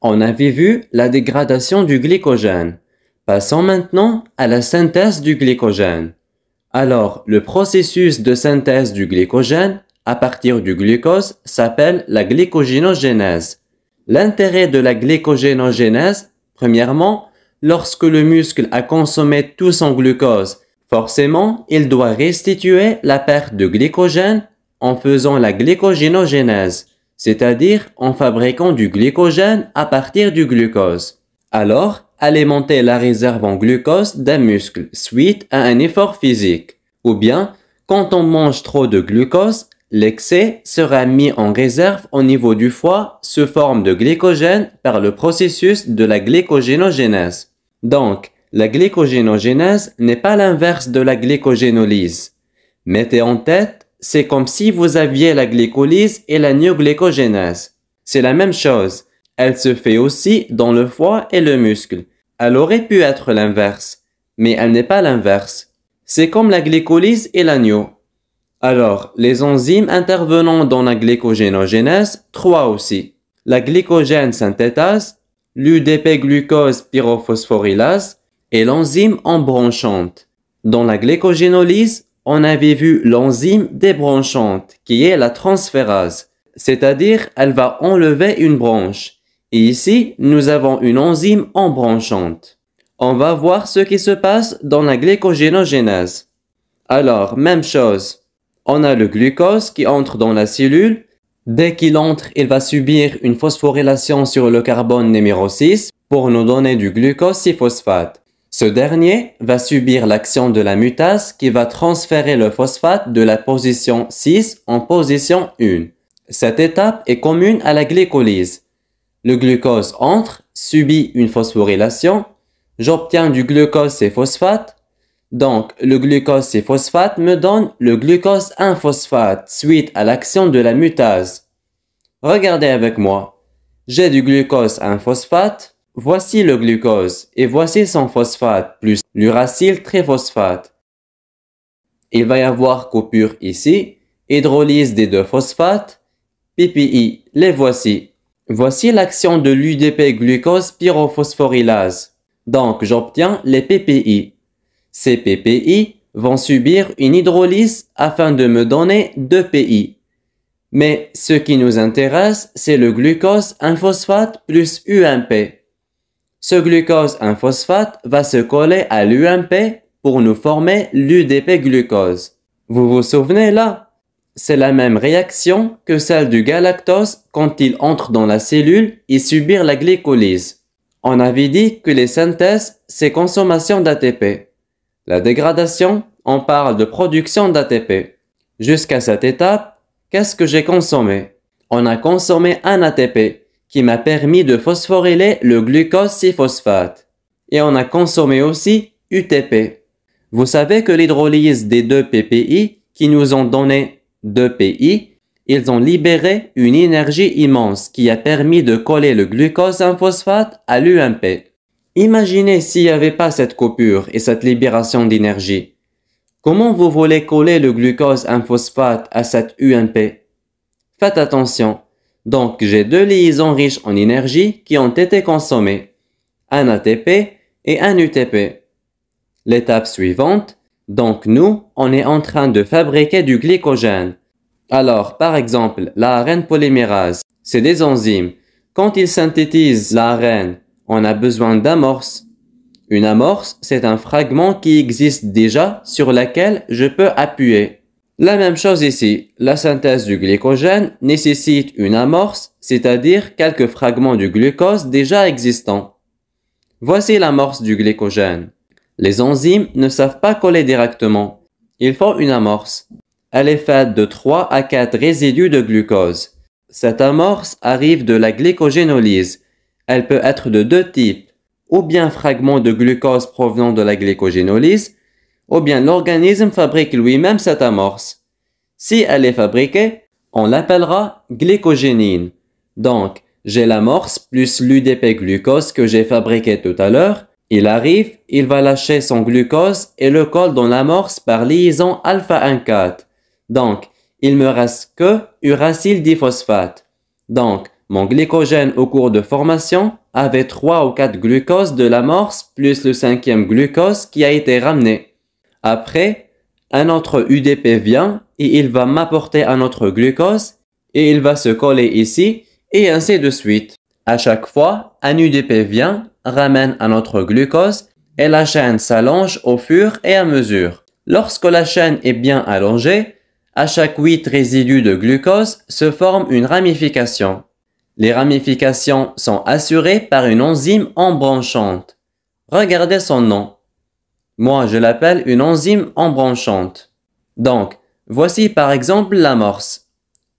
On avait vu la dégradation du glycogène. Passons maintenant à la synthèse du glycogène. Alors, le processus de synthèse du glycogène à partir du glucose s'appelle la glycogénogénèse. L'intérêt de la glycogénogénèse, premièrement, lorsque le muscle a consommé tout son glucose, forcément, il doit restituer la perte de glycogène en faisant la glycogénogénèse, c'est-à-dire en fabriquant du glycogène à partir du glucose. Alors, alimenter la réserve en glucose d'un muscle suite à un effort physique. Ou bien, quand on mange trop de glucose, l'excès sera mis en réserve au niveau du foie sous forme de glycogène par le processus de la glycogénogénèse. Donc, la glycogénogénèse n'est pas l'inverse de la glycogénolyse. Mettez en tête, c'est comme si vous aviez la glycolyse et la neoglycogénèse. C'est la même chose. Elle se fait aussi dans le foie et le muscle. Elle aurait pu être l'inverse, mais elle n'est pas l'inverse. C'est comme la glycolyse et l'agneau. Alors, les enzymes intervenant dans la glycogénogénèse, trois aussi. La glycogène synthétase, l'UDP-glucose pyrophosphorylase et l'enzyme embranchante. Dans la glycogénolyse, on avait vu l'enzyme débranchante, qui est la transférase. C'est-à-dire, elle va enlever une branche. Et ici, nous avons une enzyme embranchante. On va voir ce qui se passe dans la glycogénogénèse. Alors, même chose. On a le glucose qui entre dans la cellule. Dès qu'il entre, il va subir une phosphorylation sur le carbone numéro 6 pour nous donner du glucose 6-phosphate. Ce dernier va subir l'action de la mutase qui va transférer le phosphate de la position 6 en position 1. Cette étape est commune à la glycolyse. Le glucose entre, subit une phosphorylation. J'obtiens du glucose 6-phosphate. Donc, le glucose 6-phosphate me donne le glucose 1-phosphate suite à l'action de la mutase. Regardez avec moi. J'ai du glucose 1-phosphate. Voici le glucose et voici son phosphate plus l'uracile triphosphate. Il va y avoir coupure ici. Hydrolyse des deux phosphates. PPI, les voici. Voici l'action de l'UDP-glucose pyrophosphorylase. Donc, j'obtiens les PPI. Ces PPI vont subir une hydrolyse afin de me donner 2 PI. Mais ce qui nous intéresse, c'est le glucose 1-phosphate plus UMP. Ce glucose 1-phosphate va se coller à l'UMP pour nous former l'UDP-glucose. Vous vous souvenez là? C'est la même réaction que celle du galactose quand il entre dans la cellule et subir la glycolyse. On avait dit que les synthèses, c'est consommation d'ATP. La dégradation, on parle de production d'ATP. Jusqu'à cette étape, qu'est-ce que j'ai consommé? On a consommé un ATP qui m'a permis de phosphoryler le glucose 6-phosphate. Et on a consommé aussi UTP. Vous savez que l'hydrolyse des 2 PPI qui nous ont donné 2 PI, ils ont libéré une énergie immense qui a permis de coller le glucose 1-phosphate à l'UMP. Imaginez s'il n'y avait pas cette coupure et cette libération d'énergie. Comment vous voulez coller le glucose 1-phosphate à cette UMP? Faites attention. Donc, j'ai 2 liaisons riches en énergie qui ont été consommées. Un ATP et un UTP. L'étape suivante. Donc, nous, on est en train de fabriquer du glycogène. Alors, par exemple, la ARN polymérase, c'est des enzymes. Quand ils synthétisent l'ARN, on a besoin d'amorce. Une amorce, c'est un fragment qui existe déjà sur lequel je peux appuyer. La même chose ici, la synthèse du glycogène nécessite une amorce, c'est-à-dire quelques fragments du glucose déjà existants. Voici l'amorce du glycogène. Les enzymes ne savent pas coller directement. Il faut une amorce. Elle est faite de 3 à 4 résidus de glucose. Cette amorce arrive de la glycogénolyse. Elle peut être de 2 types, ou bien fragments de glucose provenant de la glycogénolyse, ou bien l'organisme fabrique lui-même cette amorce. Si elle est fabriquée, on l'appellera glycogénine. Donc, j'ai l'amorce plus l'UDP-glucose que j'ai fabriqué tout à l'heure. Il arrive, il va lâcher son glucose et le colle dans l'amorce par liaison alpha-1,4. Donc, il me reste que uracile diphosphate. Donc, Mon glycogène au cours de formation avait 3 ou 4 glucoses de l'amorce plus le 5e glucose qui a été ramené. Après, un autre UDP vient et il va m'apporter un autre glucose et il va se coller ici et ainsi de suite. À chaque fois, un UDP vient, ramène un autre glucose et la chaîne s'allonge au fur et à mesure. Lorsque la chaîne est bien allongée, à chaque 8 résidus de glucose se forme une ramification. Les ramifications sont assurées par une enzyme embranchante. Regardez son nom. Moi, je l'appelle une enzyme embranchante. Donc, voici par exemple l'amorce.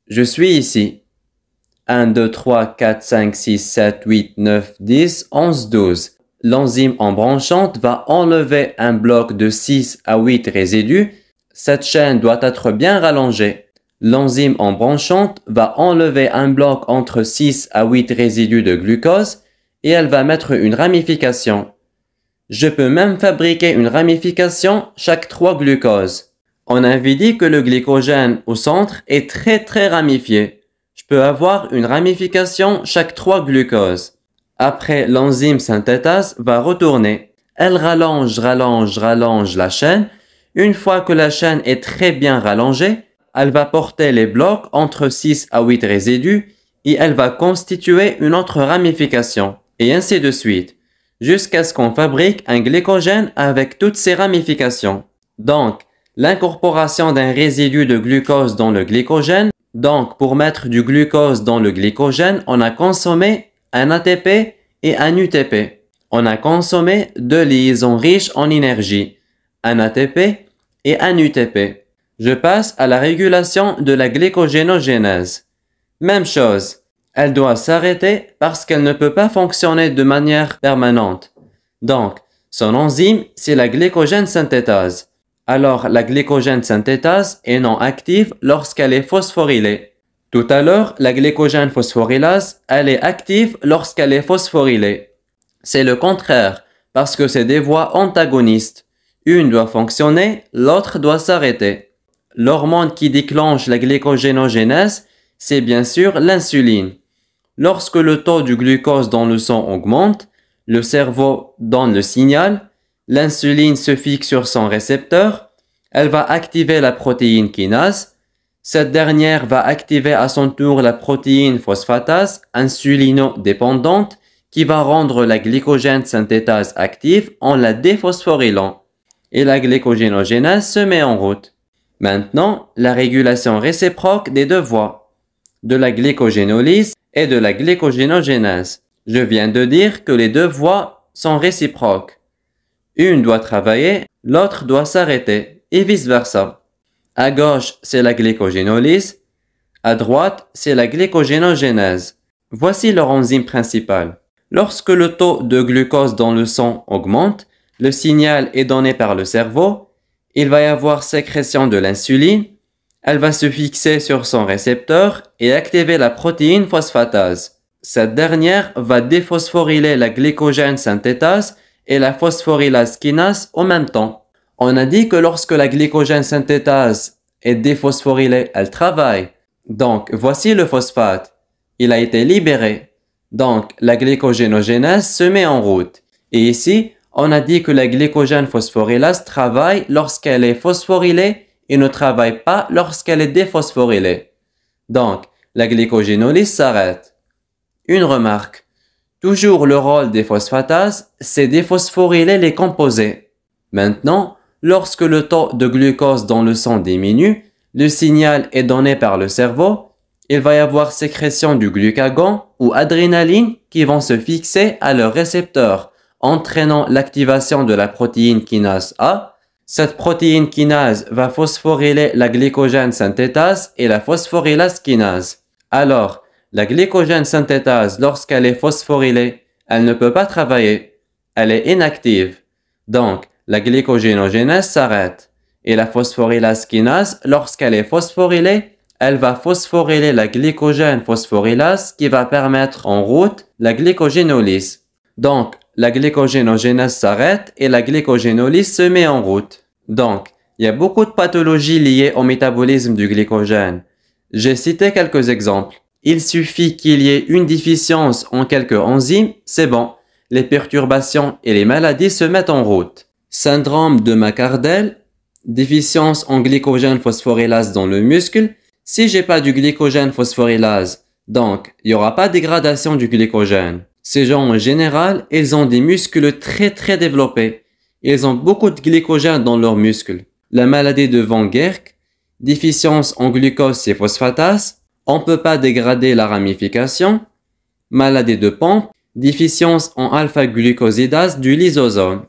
Je suis ici. 1, 2, 3, 4, 5, 6, 7, 8, 9, 10, 11, 12. L'enzyme embranchante va enlever un bloc de 6 à 8 résidus. Cette chaîne doit être bien rallongée. L'enzyme embranchante va enlever un bloc entre 6 à 8 résidus de glucose et elle va mettre une ramification. Je peux même fabriquer une ramification chaque 3 glucoses. On avait dit que le glycogène au centre est très ramifié. Je peux avoir une ramification chaque 3 glucoses. Après, l'enzyme synthétase va retourner. Elle rallonge la chaîne. Une fois que la chaîne est très bien rallongée, elle va porter les blocs entre 6 à 8 résidus et elle va constituer une autre ramification. Et ainsi de suite, jusqu'à ce qu'on fabrique un glycogène avec toutes ces ramifications. Donc, l'incorporation d'un résidu de glucose dans le glycogène. Donc, pour mettre du glucose dans le glycogène, on a consommé un ATP et un UTP. On a consommé 2 liaisons riches en énergie, un ATP et un UTP. Je passe à la régulation de la glycogénogénèse. Même chose, elle doit s'arrêter parce qu'elle ne peut pas fonctionner de manière permanente. Donc, son enzyme, c'est la glycogène synthétase. Alors, la glycogène synthétase est non active lorsqu'elle est phosphorylée. Tout à l'heure, la glycogène phosphorylase, elle est active lorsqu'elle est phosphorylée. C'est le contraire, parce que c'est des voies antagonistes. Une doit fonctionner, l'autre doit s'arrêter. L'hormone qui déclenche la glycogénogénèse, c'est bien sûr l'insuline. Lorsque le taux du glucose dans le sang augmente, le cerveau donne le signal, l'insuline se fixe sur son récepteur, elle va activer la protéine kinase. Cette dernière va activer à son tour la protéine phosphatase insulino-dépendante qui va rendre la glycogène synthétase active en la déphosphorylant. Et la glycogénogénèse se met en route. Maintenant, la régulation réciproque des deux voies, de la glycogénolyse et de la glycogénogénèse. Je viens de dire que les deux voies sont réciproques. Une doit travailler, l'autre doit s'arrêter, et vice-versa. À gauche, c'est la glycogénolyse. À droite, c'est la glycogénogénèse. Voici leur enzyme principale. Lorsque le taux de glucose dans le sang augmente, le signal est donné par le cerveau. Il va y avoir sécrétion de l'insuline. Elle va se fixer sur son récepteur et activer la protéine phosphatase. Cette dernière va déphosphoryler la glycogène synthétase et la phosphorylase kinase en même temps. On a dit que lorsque la glycogène synthétase est déphosphorylée, elle travaille. Donc, voici le phosphate. Il a été libéré. Donc, la glycogénogénèse se met en route. Et ici, on a dit que la glycogène phosphorylase travaille lorsqu'elle est phosphorylée et ne travaille pas lorsqu'elle est déphosphorylée. Donc, la glycogénolyse s'arrête. Une remarque. Toujours le rôle des phosphatases, c'est déphosphoryler les composés. Maintenant, lorsque le taux de glucose dans le sang diminue, le signal est donné par le cerveau. Il va y avoir sécrétion du glucagon ou adrénaline qui vont se fixer à leur récepteur, entraînant l'activation de la protéine kinase A. Cette protéine kinase va phosphoryler la glycogène synthétase et la phosphorylase kinase. Alors, la glycogène synthétase, lorsqu'elle est phosphorylée, elle ne peut pas travailler. Elle est inactive. Donc, la glycogénogénèse s'arrête. Et la phosphorylase kinase, lorsqu'elle est phosphorylée, elle va phosphoryler la glycogène phosphorylase qui va permettre en route la glycogénolyse. Donc, la glycogénogénèse s'arrête et la glycogénolyse se met en route. Donc, il y a beaucoup de pathologies liées au métabolisme du glycogène. J'ai cité quelques exemples. Il suffit qu'il y ait une déficience en quelques enzymes, c'est bon. Les perturbations et les maladies se mettent en route. Syndrome de McArdle, déficience en glycogène phosphorylase dans le muscle. Si j'ai pas du glycogène phosphorylase, donc il n'y aura pas de dégradation du glycogène. Ces gens en général, ils ont des muscles très développés. Ils ont beaucoup de glycogène dans leurs muscles. La maladie de Van Gerk, déficience en glucose et phosphatase, on ne peut pas dégrader la ramification. Maladie de Pompe, déficience en alpha-glucosidase du lysosome.